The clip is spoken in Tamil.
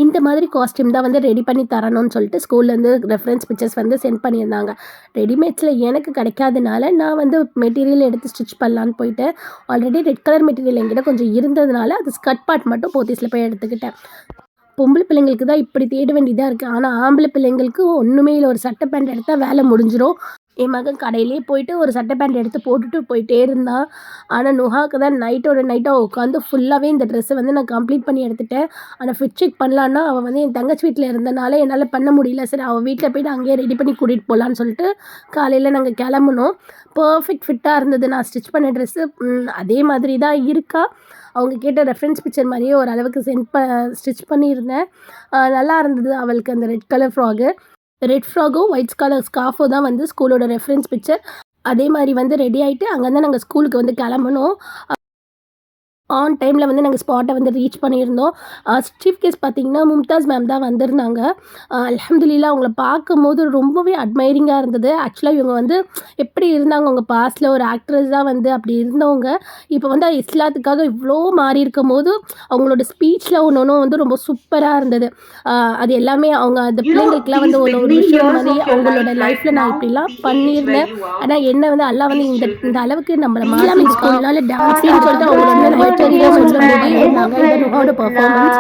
இந்த மாதிரி காஸ்டியூம் தான் வந்து ரெடி பண்ணி தரணும்னு சொல்லிட்டு ஸ்கூல்லேருந்து ரெஃபரன்ஸ் பிக்சர்ஸ் வந்து சென்ட் பண்ணியிருந்தாங்க. ரெடிமேட்ஸில் எனக்கு கிடைக்காதனால நான் வந்து மெட்டீரியல் எடுத்து ஸ்டிச் பண்ணலான்னு போயிட்டு, ஆல்ரெடி ரெட் கலர் மெட்டீரியல் என்கிட்ட கொஞ்சம் இருந்ததுனால அது ஸ்கர்ட் பார்ட் மட்டும் போத்தீஸில் போய் எடுத்துக்கிட்டேன். பொம்பளை பிள்ளைங்களுக்கு தான் இப்படி தேட வேண்டியதாக இருக்குது. ஆனால் ஆம்பளை பிள்ளைங்களுக்கு ஒன்றுமே இல்லை, ஒரு சட்டை பேண்ட் எடுத்தால் வேலை முடிஞ்சிடும். என் மகன் கடையிலே போயிட்டு ஒரு சட்டை பேண்ட் எடுத்து போட்டுட்டு போயிட்டே இருந்தான். ஆனால் நுஹாவுக்கு தான் நைட்டோட நைட்டாக உட்காந்து ஃபுல்லாகவே இந்த ட்ரெஸ்ஸை வந்து நான் கம்ப்ளீட் பண்ணி எடுத்துட்டேன். ஆனால் ஃபிட் செக் பண்ணலான்னா அவள் வந்து என் தங்கச்சி வீட்டில் இருந்தனால என்னால் பண்ண முடியல. சரி அவள் வீட்டில் போய்ட்டு அங்கேயே ரெடி பண்ணி கூட்டிகிட்டு போகலான்னு சொல்லிட்டு காலையில் நாங்கள் கிளம்புனோம். பர்ஃபெக்ட் ஃபிட்டாக இருந்தது. நான் ஸ்டிச் பண்ண ட்ரெஸ்ஸு அதே மாதிரி தான் இருக்கா. அவங்க கேட்ட ரெஃபரன்ஸ் பிக்சர் மாதிரியே ஒரு அளவுக்கு ஸ்டிச் பண்ணியிருந்தேன். நல்லா இருந்தது. அவளுக்கு அந்த ரெட் கலர் ஃப்ராகு, ரெட் ஃப்ராகும் ஒயிட் கலர் ஸ்கார்ஃபோ தான் வந்து ஸ்கூலோட ரெஃபரன்ஸ் பிக்சர். அதே மாதிரி வந்து ரெடி ஆகிட்டு அங்கேருந்து நாங்கள் ஸ்கூலுக்கு வந்து கிளம்புனோம். ஆன் டைமில் வந்து நாங்கள் ஸ்பாட்டை வந்து ரீச் பண்ணியிருந்தோம். சீஃப் கெஸ்ட் பார்த்திங்கன்னா மும்தாஸ் மேம் தான் வந்திருந்தாங்க. அல்ஹம்துலில்லாஹ் அவங்கள பார்க்கும்போது ரொம்பவே அட்மைரிங்காக இருந்தது. ஆக்சுவலாக இவங்க வந்து எப்படி இருந்தாங்க, அவங்க பாஸ்டில் ஒரு ஆக்ட்ரஸாக வந்து அப்படி இருந்தவங்க இப்போ வந்து இஸ்லாத்துக்காக இவ்வளோ மாறி இருக்கும் போது அவங்களோட ஸ்பீச்சில் ஒன்று ஒன்றும் வந்து ரொம்ப சூப்பராக இருந்தது. அது எல்லாமே அவங்க அந்த பிள்ளைங்களுக்குலாம் வந்து ஒரு ஒரு விஷயம் மாதிரி அவங்களோட லைஃப்பில் நான் இப்படிலாம் பண்ணியிருந்தேன். ஆனால் என்ன வந்து அல்லாஹ் வந்து இந்த அளவுக்கு நம்மளை மாற்றி ஸ்கூல்னால டான்ஸ்ன்னு சொல்லிட்டு அவங்களோட சொல்லும் போது நாங்கள் இதனோட பர்ஃபார்மன்ஸ்